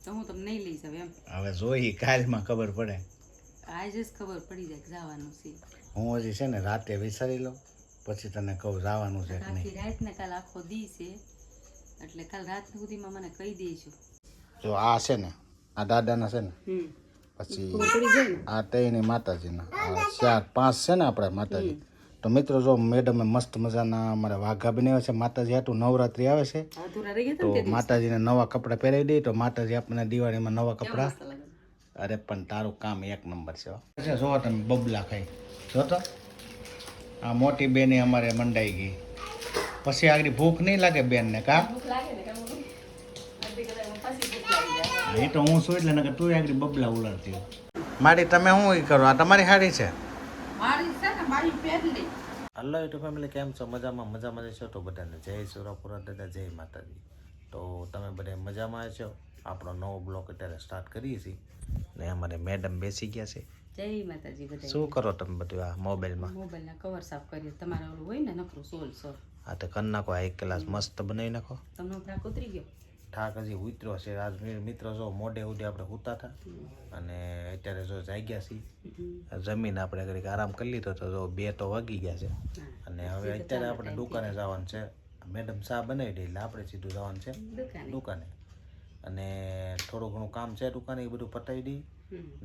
તો હું તમને નહીં લઈ જાવ એમ. હવે જોઈ કાલમાં ખબર પડે. આજે જ ખબર પડી જાય કે જવાનું છે. હું હજી છે ને રાતે વિચારી લઉં પછી તને કહું જવાનું છે કે આખી નહીં. રાત ને કાલ આખો દી છે એટલે કાલ રાત સુધીમાં મને કહી દેજો. જો આ છે ને આ દાદાના છે ને પછી આ તઈને માતાજીના આ 4-5 છે ને આપણે માતાજી. તો મિત્રો જો મેડમે મસ્ત મજાના અમારા વાઘા બનાવ્યા છે માતાજી હાટું. નવરાત્રી આવે છે અધૂરા રહી ગયા તો ને તે માતાજીને નવા કપડાં પહેરાવી દઈએ તો માતાજી આપણને દિવાળીમાં નવા કપડાં. મસ્ત લાગે. અરે પણ તારું કામ એક નંબર છે હો. જો તમે બબલા ખાઈ જો તો આ મોટી બેને અમારે મંડાઈ ગઈ પછી આગળ ભૂખ નહીં લાગે બેનને કા. ભૂખ લાગે ને કામ કરું અડધી કલાકમાં પાછી ભૂખ લાગી જાય. એ તો હું શું એટલે નકર તું આગળ બબલા ઉલાડતી હોય. મારી તમે શું ઈ કરો આ તમારી હાડી છે. મારી છે ને મારી પહેરલી. હલો યુટ્યુબ ફેમિલી કેમ છો? મજામાં છો તો બધાને જય સુરાપુરા દાદા જય માતાજી. તો તમે બધા મજામાં છો? આપણો નવો બ્લોગ અત્યારે સ્ટાર્ટ કરીએ છીએ ને અમારે મેડમ બેસી ગયા છે. જય માતાજી બધા. શું કરો તમે બધું આ મોબાઈલમાં? મોબાઈલના કવર સાફ કરીએ. તમારે ઓલું હોય ને નકરું સોલ હા તો કરી નાખો. આ એક ક્લાસ મસ્ત બનાવી નાખો. તમને થાક ઉતરી ગયો. ઠાક હજી ઉતર્યો છે. આજ મિત્રો જો મોડે ઉડે આપણે સૂતા હતા અને અત્યારે જો જાગ્યા છીએ જમીન આપણે ઘડીક આરામ કરી લીધો તો જો 2 તો વાગી ગયા છે અને હવે અત્યારે આપણે દુકાને જવાનું છે. મેડમ ચા બનાવી દે એટલે આપણે સીધું જવાનું છે દુકાને અને થોડું ઘણું કામ છે દુકાને એ બધું પતાવી દઈ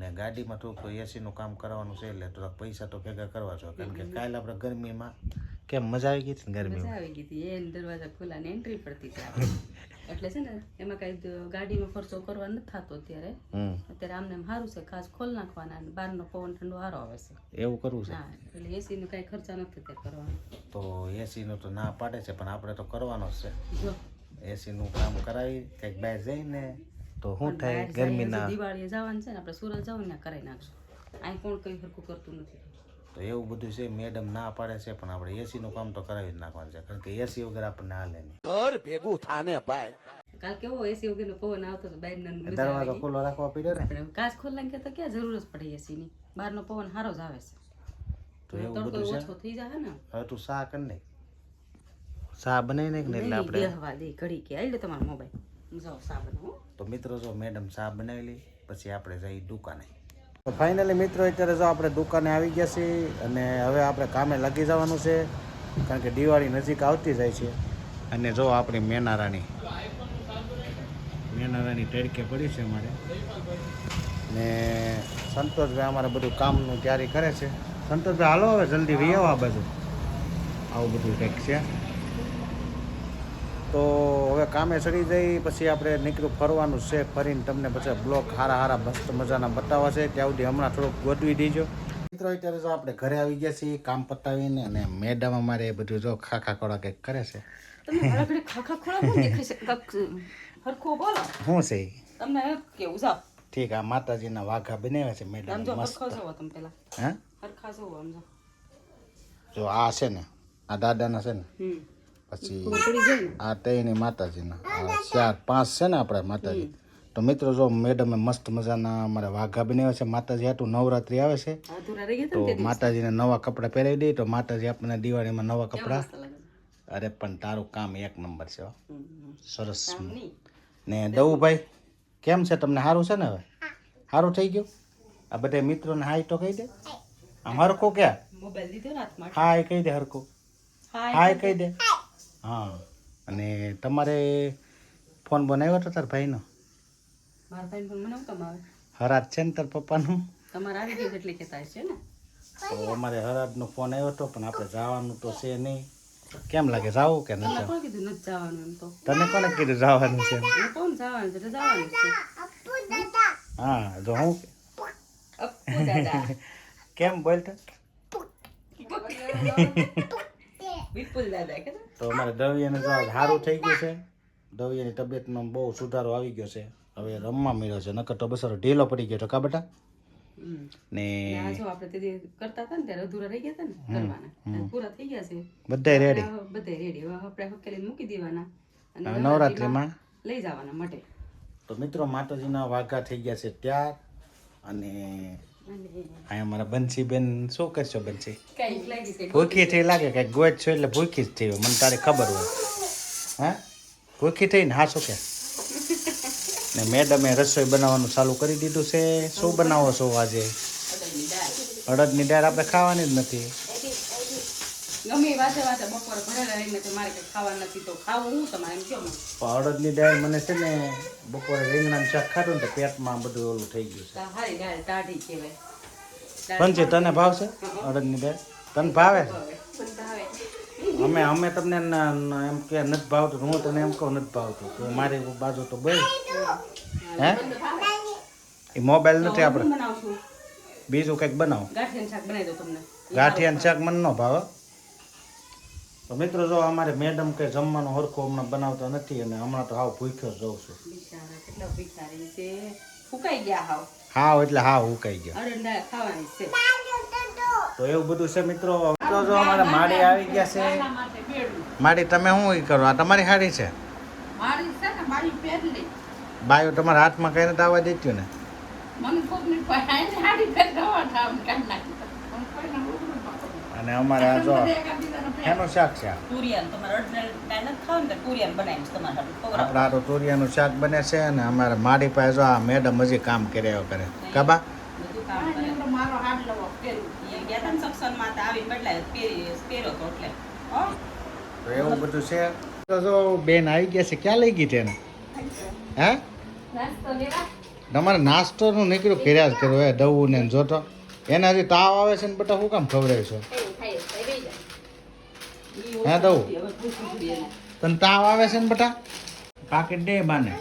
ને ગાડીમાં થોડુંક એસીનું કામ કરવાનું છે એટલે થોડાક પૈસા તો ભેગા કરવા જોઈએ કારણ કે કાલે આપણે ગરમીમાં કેમ મજા આવી ગઈ હતી ને ગરમીમાં. મજા આવી ગઈ હતી. એ દરવાજા ખુલ્લા ને એન્ટ્રી પડતી હતી આપણે. એટલે છે ને એમાં કઈ ગાડીમાં ખર્ચો કરવા નથી થતો અત્યારે. અત્યારે આમને એમ સારું છે ખાસ ખોલ નાખવાના અને બહારનો પવન ઠંડો સારો આવે છે. એવું કરવું છે. હા એટલે એસી નું કઈ ખર્ચા નથી અત્યારે કરવાનો. તો એસીનું તો ના પાડે છે પણ આપણે તો કરવાનો જ છે. જો એસીનું કામ કરાવી કંઈક બહાર જઈને તો શું થાય ગરમીના. દિવાળીએ જવાનું છે ને આપણે સુરત જવું ને કરાવી નાખશું. અહીં કોણ કઈ હરખું કરતું નથી. તો એવું બધું છે. મેડમ ના પાડે છે પણ આપણે એસીનું કામ તો કરાવી જ નાખવાનું છે કારણ કે એસી વગર આપણને હાલે નહીં. ઘર ભેગું થાને ભાઈ. કાલ કેવો એસી વગરનો પવન આવતો તો બહાર દરવાજો ખુલ્લો રાખવા પડ્યો ને. આપણે કાચ ખોલવા કે તો ક્યાં જરૂર જ પડે એસી ની. બહારનો પવન સારો જ આવે છે. તો એવું તડકો બધું છે. ઓછો થઈ જાય ને. હવે તું શા કરી નહીં શા બનાવી નાખ ને એટલે આપણે બેહવા દે ઘડી કે આઈ લે તમારો મોબાઈલ જાઓ સા બનાવો. તો મિત્રો જો મેડમ શા બનાવી લી પછી આપણે જઈ દુકાને. તો ફાઇનલી મિત્રો અત્યારે જો આપણે દુકાને આવી ગયા છીએ અને હવે આપણે કામે લાગી જવાનું છે કારણ કે દિવાળી નજીક આવતી જાય છે. અને જો આપણી મેનારાણી તડકે પડી છે અમારે ને સંતોષભાઈ અમારે બધું કામનું તૈયારી કરે છે. સંતોષભાઈ હાલો હવે જલ્દી વી આવો આ બાજુ. આવું બધું કંઈક છે. તો હવે કામે ચડી જઈ પછી આપણે નીકળ્યું ફરવાનું છે. ફરીને તમને પછી બ્લોગ હારા મસ્ત મજાના બતાવવા છે ત્યાં સુધી હમણાં થોડુંક ગોઠવી દેજો. મિત્રો અત્યારે જો આપણે ઘરે આવી ગયા છીએ કામ પતાવીને અને મેડમ અમારે એ બધું જો ખાખા ખોળા કંઈક કરે છે. તમે હળખડે ખાખા ખોળા બોલ દેખાય છે કક હરખો બોલો. શું છે તમને કેવું જાવ ઠીક. આ માતાજીના વાઘા બનાવ્યા છે મેડમ આમ જો મસ્ત. હરખા જોવો તમે પેલા હે હરખા જોવો આમ જો. જો આ છે ને આ દાદાના છે ને પછી ખબર પડી જાય ને. આ તઈને માતાજીના 4-5 છે ને આપણે માતાજી. તો મિત્રો જો મેડમે મસ્ત મજાના અમારા વાઘા બનાવ્યા છે માતાજી હાટું. નવરાત્રી આવે છે અધૂરા રહી ગયા તો ને તે માતાજીને નવા કપડાં પહેરાવી દઈએ તો માતાજી આપણને દિવાળીમાં નવા કપડાં. મસ્ત લાગે. અરે પણ તારું કામ એક નંબર છે હો. સરસ. કામ નહીં. ને દવુભાઈ કેમ છે તમને? સારું છે ને? હવે સારું થઈ ગયું? આ બધા મિત્રોને હાય તો કહી દે. આમ હરખું ક્યાં મોબાઈલ દીધો ને હાથમાં. હાય કહી દે હરખું. હાય કહી દે. હા અને તમારે ફોન બનાવ્યો હતો તાર ભાઈનો? મારા ભાઈ પણ મને કામ આવે. હરાજ છે ને તાર પપ્પાનું? તમારે આવી ગયું એટલે કહેતા છે ને. તો અમારે હરાજનો ફોન આવ્યો હતો પણ આપણે જવાનું તો છે નહીં. કેમ લાગે જાવું કે નથી? કોણ કીધું નથી જવાનું એમ તો. તને કોને કીધું જવાનું છે? હું કોણ જવાનું છે જવાનું જ છે. હા જો હું અપ્પુ દાદા કેમ બોલતો? વિપુલ દાદા કે તો અમારે દવિયાને જો સારું થઈ ગયું છે. દવિયાની તબિયતમાં બહુ સુધારો આવી ગયો છે. હવે રમવા મળ્યો છે નકર તો બસારો ઢીલો પડી ગયો તો કા બેટા ને આ જો આપણે તે કરતા હતા ને ત્યારે અધૂરા રહી ગયા હતા ને કરવાના પૂરા થઈ ગયા છે બધાય રેડી. બધે રેડી. હવે આપણે હકેલી મૂકી દેવાના અને નવરાત્રીમાં લઈ જવાના માટે. તો મિત્રો માતાજીના વાઘા થઈ ગયા છે ત્યાર અને અહીંયા અમારા બંસીબેન શું કરશો? બંસી કઈ લાગી છે ભૂખી થઈ લાગે કઈ ગોચ છો એટલે ભૂખી જ થઈ હોય મને તારે ખબર હોય. હા ભૂખી થઈ ને હા શું કે ને મેડમે રસોઈ બનાવવાનું ચાલુ કરી દીધું છે. શું બનાવો છો આજે? અડદની દાળ આપણે ખાવાની જ નથી. ગમે વાતે વાતે બપોરે ભરેલા રહીને તો મારે કંઈ ખાવા નથી તો ખાવું હું તમારે એમ કહો મને. પણ અડદની દાળ મને છે ને બપોરે રીંગણાનું શાક ખાધું ને તો પેટમાં બધું ઓલું થઈ ગયું છે. હારી દાળ ટાઢી કહેવાય. પંચી તને ભાવશે અડદની દાળ? તને ભાવે છે? અમે તમને એમ કે નથી ભાવતું, હું તને એમ કહું નથી ભાવતું તો મારી બાજુ તો બોલ. હે એ મોબાઈલ નથી આપણે, બનાવશું બીજું કંઈક બનાવો. ગાંઠિયાનું શાક બનાવી દો તમને. ગાંઠિયાનું શાક મને ન ભાવે. તો મિત્રો જો અમારે મેડમ કંઈ જમવાનું હરખું હમણાં બનાવતા નથી અને હમણાં તો હાવ ભૂખ્યો જ જાઉં છું. બિચારા કેટલા ભિખારી છે, ફૂંકાઈ ગયા હાવ. હાવ એટલે હાવ ઉકાઈ ગયા. અડદ દાળ ખાવાની છે. તો એવું બધું છે મિત્રો. મિત્રો જો અમારે માડી આવી ગયા છે. એટલા માટે બેડું. માડી તમે શું ઈ કરો? આ તમારી હાડી છે? મારી છે ને મારી પહેરલી. બાયો તમારા હાથમાં કઈ નથી આવવા દેતું ને? મને કોકની પાસે હાડી પહેર દવા ઠામ કાઢ નાખી. પણ કોઈને ઉઘડું પકડું. અને અમારે આ જો એનું શાક છે. તુરિયાન તમારે અડદ દાળ નથી ખાવ ને તુરિયાન બનાવીશ તમારા માટે. આપણા આ તો તુરિયાનું શાક બને છે અને અમારે માડી પાસે જો આ મેડમ હજી કામ કર્યા કરે. કાબા બધું કામ કરે. મારો હાડ લવો પહેરું. એ ગયા તા ને સત્સંગમાં તો આવીને બદલાય પહેર્યો તો એટલે. હો તો એવું બધું છે. તો જો બેન આવી ગયા છે. ક્યાં લઈ ગઈ તેને? હે નાસ્તો લેવા. તમારે નાસ્તોનું નીકળ્યું કર્યા જ કર્યો હે દવું ને જોતો. એને હજી તાવ આવે છે ને બટા શું કામ ખવડાવે છો? હે દવું તને તાવ આવે છે ને બટા? પાકીટ દે બાને.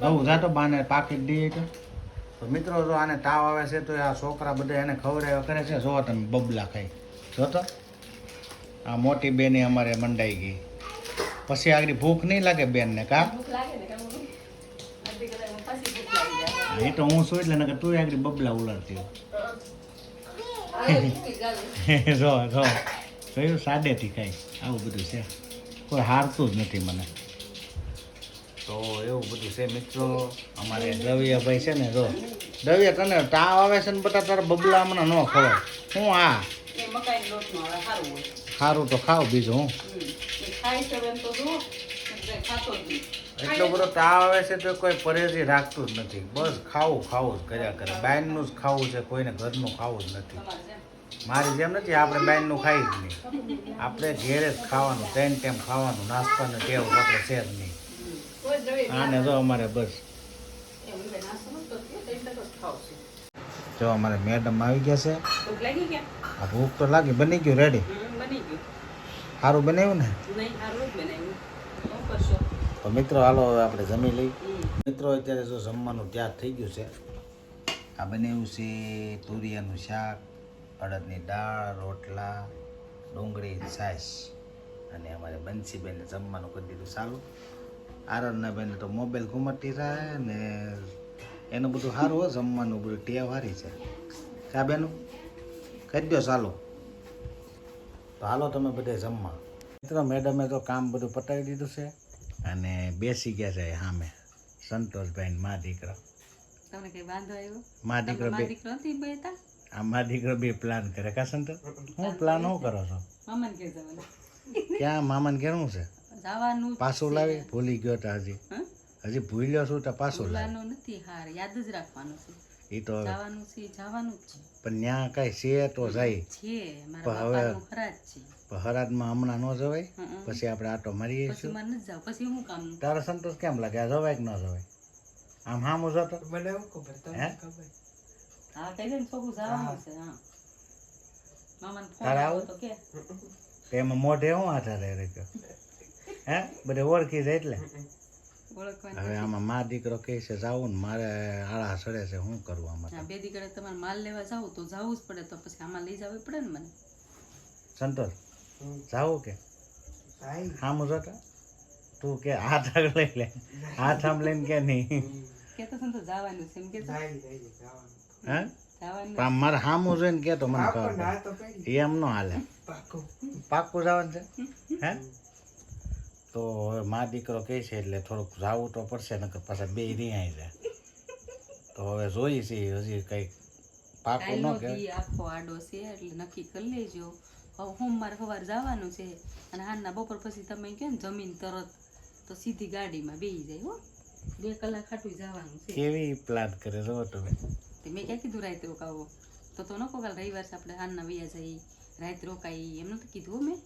દવું જાતો બાને પાકીટ દે તો મિત્રો જો આને તાવ આવે છે તો આ છોકરા બધા એને ખવડાવ્યા કરે છે. જો તમે બબલા ખાઈ જોતો. આ મોટી બેન અમારે મંડાઈ ગઈ. પછી આગળ ભૂખ નહીં લાગે બેનને? કા એ તો હું છું એટલે ને તું આગળ બબલા ઉલાડતી હોય. જો જો જોયું સાદેથી ખાઈ. આવું બધું છે, કોઈ હારતું જ નથી મને. તો એવું બધું છે મિત્રો. અમારે દ્રવ્યભાઈ છે ને જો દ્રવ્ય તને તાવ આવે છે ને બધા તારા બબલા હમણાં ન ખવાય. હું આ એ મકાઈનો લોટનો હવે સારું હોય. સારું તો ખાવ બીજું હું. એ ખાઈ છે એમ તો જો ખાતો જ નહીં. એટલો બધો તાવ આવે છે તો કોઈ પરેજી રાખતું જ નથી. બસ ખાવું ખાવું જ કર્યા કરે. બહારનું જ ખાવું છે, કોઈને ઘરનું ખાવું જ નથી. મારી જેમ નથી, આપણે બહારનું ખાઈ જ નહીં. આપણે ઘેરે જ ખાવાનું, 3 ટાઈમ ખાવાનું. નાસ્તાનું ટેવ આપણે છે જ નહીં. આને જો અમારે બસ જો અમારે મેડમ આવી ગયા છે. ભૂખ લાગી ગયા? આ ભૂખ તો લાગી. બની ગયું રેડી? બની ગયું. સારું બનાવ્યું ને? નહીં સારું જ બનાવ્યું. શું કરશો? તો મિત્રો હાલો હવે આપણે જમી લઈ. મિત્રો અત્યારે જો જમવાનું તૈયાર થઈ ગયું છે. આ બનાવ્યું છે તુરિયાનું શાક, અડદની દાળ, રોટલા, ડુંગળી, છાશ. અને અમારે બંસીબેને જમવાનું કરી દીધું સારું. આરાધના બેને તો મોબાઈલ ઘુમાડતી થાય ને એનું બધું સારું હોય. જમવાનું બધું ટેવ સારી છે. ચા બેનું કહી દો ચાલો. તો હાલો તમે બધે જમવા. મિત્રો મેડમે તો કામ બધું પતાવી દીધું છે અને બેસી ગયા છે સામે સંતોષભાઈ મા દીકરો. તમને કઈ વાંધો આવ્યો? મા દીકરો બે દીકરો નથી બેતા? આ મા દીકરો બે પ્લાન કરે. કા સંતોષ હું પ્લાન શું કરો છો? મામાને ઘેર જવાનું. ક્યાં મામાને ઘેર શું છે? જવાનું પાછું લાવી? ભૂલી ગયો તો હજી ભૂલ્યો છું તો પાછું લાવી. ભૂલવાનું નથી. હાર યાદ જ રાખવાનું છે. એ તો જવાનું છે, જવાનું જ છે. પણ ત્યાં કઈ છે તો જાય છે મારા બાપાનું ખરા જ છે. પણ હરાદમાં હમણાં ન જવાય. પછી આપણે આટો મારીએ પછી છીએ. મારે નથી જાવ. પછી હું કામનું? તારો સંતોષ કેમ લાગે? આ જવાય કે ન જવાય? આમ હામું જતો હે? હા કઈ દે ને છોકરું જવાનું છે. હા મામાને ફોન તારે આવ્યો આવું? તો કે તો એમાં મોઢે હું આધાર રહે ગયો? હે બધે ઓળખી જાય એટલે. ઓળખવાનું. હવે આમાં મા દીકરો કહે છે જાવું ને મારે આળા સડે છે. શું કરવું આમાં? બે દીકરે તમારે માલ લેવા જાવ તો જવું જ પડે. તો પછી આમાં લઈ જવું પડે ને મને. સંતોષ જાવું કે હામું જતો? તું કે હાથ આગળ લઈ લે. હાથ આમ લઈને કે નહીં? કેતો છે ને તો જવાનું છે એમ કે હે જવાનું. પણ મારે હામું જોઈને કે તો મને ખબર પડે. એમ ન હાલે. પાક્કું જવાનું છે? હે તો હવે મા દીકરો કહે છે એટલે થોડુંક જાવું તો પડશે. નકર પાછા બે રિહાઈ જાય. તો હવે જોઈએ છીએ હજી કંઈક પાકું ન કે આખો આડો છે એટલે નક્કી કરી લેજો. હવે સોમવાર સવાર જવાનું છે અને હાલના બપોર પછી તમે કહો ને જમીન તરત તો સીધી ગાડીમાં બેસી જાય. હો 2 કલાક ખાટું જવાનું છે. કેવી પ્લાન કરે જો તમે. તે મેં ક્યાં કીધું રાત રોકાવો તો ન કહો કાલ રવિવાર છે આપણે હાલના વૈયા જઈ રાત રોકાઈ એમ નથી કીધું હો મેં.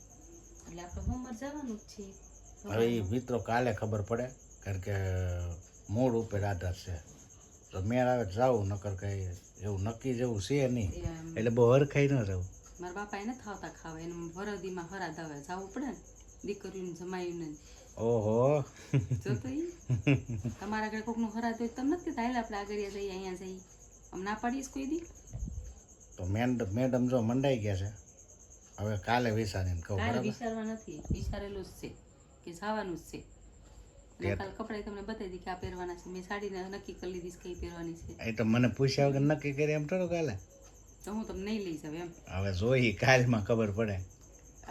એટલે આપણે હોમવર્ક જવાનું જ છે. હવે ઈ મિત્રો કાલે ખબર પડે કારણ કે મૂડ ઉપર આધાર છે. તો મેળ આવે જાવું નકર કઈ એવું નક્કી જેવું છે નહીં એટલે બહુ હરખાઈ ન જવું. મારા બાપા એને થાવતા ખાવા એને વરદીમાં હરાદ આવે જવું પડે ને દીકરીઓને જમાયું ને ઓહો જો તો ઈ તમારા આગળ કોકનું હરાદ હોય તમે નથી કહેતા હાલ આપણે આગળ જઈએ અહીંયા જઈએ આમ ના પાડીશ કોઈ દી. તો મેડમ જો મંડાઈ ગયા છે હવે કાલે વિચારીને કહું કાલે બરાબર. વિચારવા નથી વિચારેલું જ છે કે જવાનું જ છે. અને કાલ કપડા તમને બતાવી દી કે આ પહેરવાના છે મેં સાડીને નક્કી કરી લીધી કઈ પહેરવાની છે એ તો મને પૂછ્યા વગર નક્કી કરી એમ થોડું કાલે. તો હું તમને નહીં લઈ જાવ એમ. હવે જોઈ કાલમાં ખબર પડે.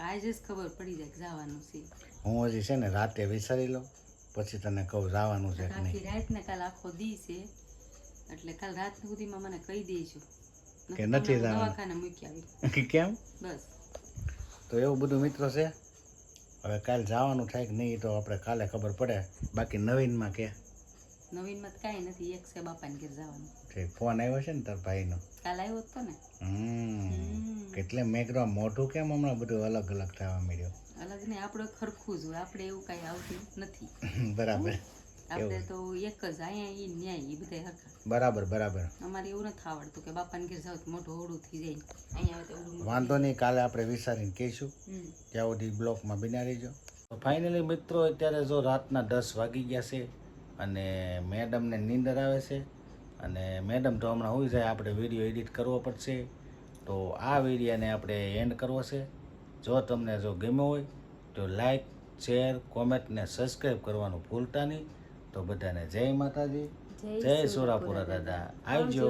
આજે જ ખબર પડી જાય કે જવાનું છે. હું હજી છે ને રાતે વિચારી લઉં પછી તને કહું જવાનું છે કે આખી નહીં. રાત ને કાલ આખો દી છે એટલે કાલ રાત સુધીમાં મને કહી દેજો કે નથી જવાનું. દવાખાને મૂકી આવી કેમ બસ. તો એવું બધું મિત્રો છે. હવે કાલે જવાનું થાય કે નહીં તો આપણે કાલે ખબર પડે. બાકી નવીનમાં કે નવીનમાં તો કાંઈ નથી એક છે બાપાને ઘેર જવાનું. ફોન આવ્યો છે ને તાર ભાઈનો. કાલ આવ્યો હતો ને. એટલે મેં કીધું આ મોઢું કેમ હમણાં બધું અલગ અલગ થવા મળ્યો. અલગ ને આપણે ખરખું જ હોય આપણે એવું કાંઈ આવતું નથી. બરાબર આપણે તો એક જ અહીંયા ઈ ન્યાય ઈ બધા હરખા. બરાબર બરાબર. અમારે એવું નથી આવડતું કે બાપાને ઘેર જાવ તો મોઢું ઓળું થઈ જાય અહીંયા આવે તો ઓળું વાંધો નહીં કાલે આપણે વિચારીને કહીશું. ત્યાં સુધી બ્લોકમાં બિના રહીજો. તો ફાઇનલી મિત્રો અત્યારે જો રાતના 10 વાગી ગયા છે અને મેડમને નીંદર આવે છે અને મેડમ તો હમણાં હોઈ જાય આપણે વિડીયો એડિટ કરવો પડશે. તો આ વિડીયોને આપણે એન્ડ કરવો છે. જો તમને જો ગમ્યો હોય તો લાઈક શેર કોમેન્ટ ને સબસ્ક્રાઈબ કરવાનું ભૂલતા નહીં. તો બધાને જય માતાજી જય સોરાપુરા દાદા આવજો.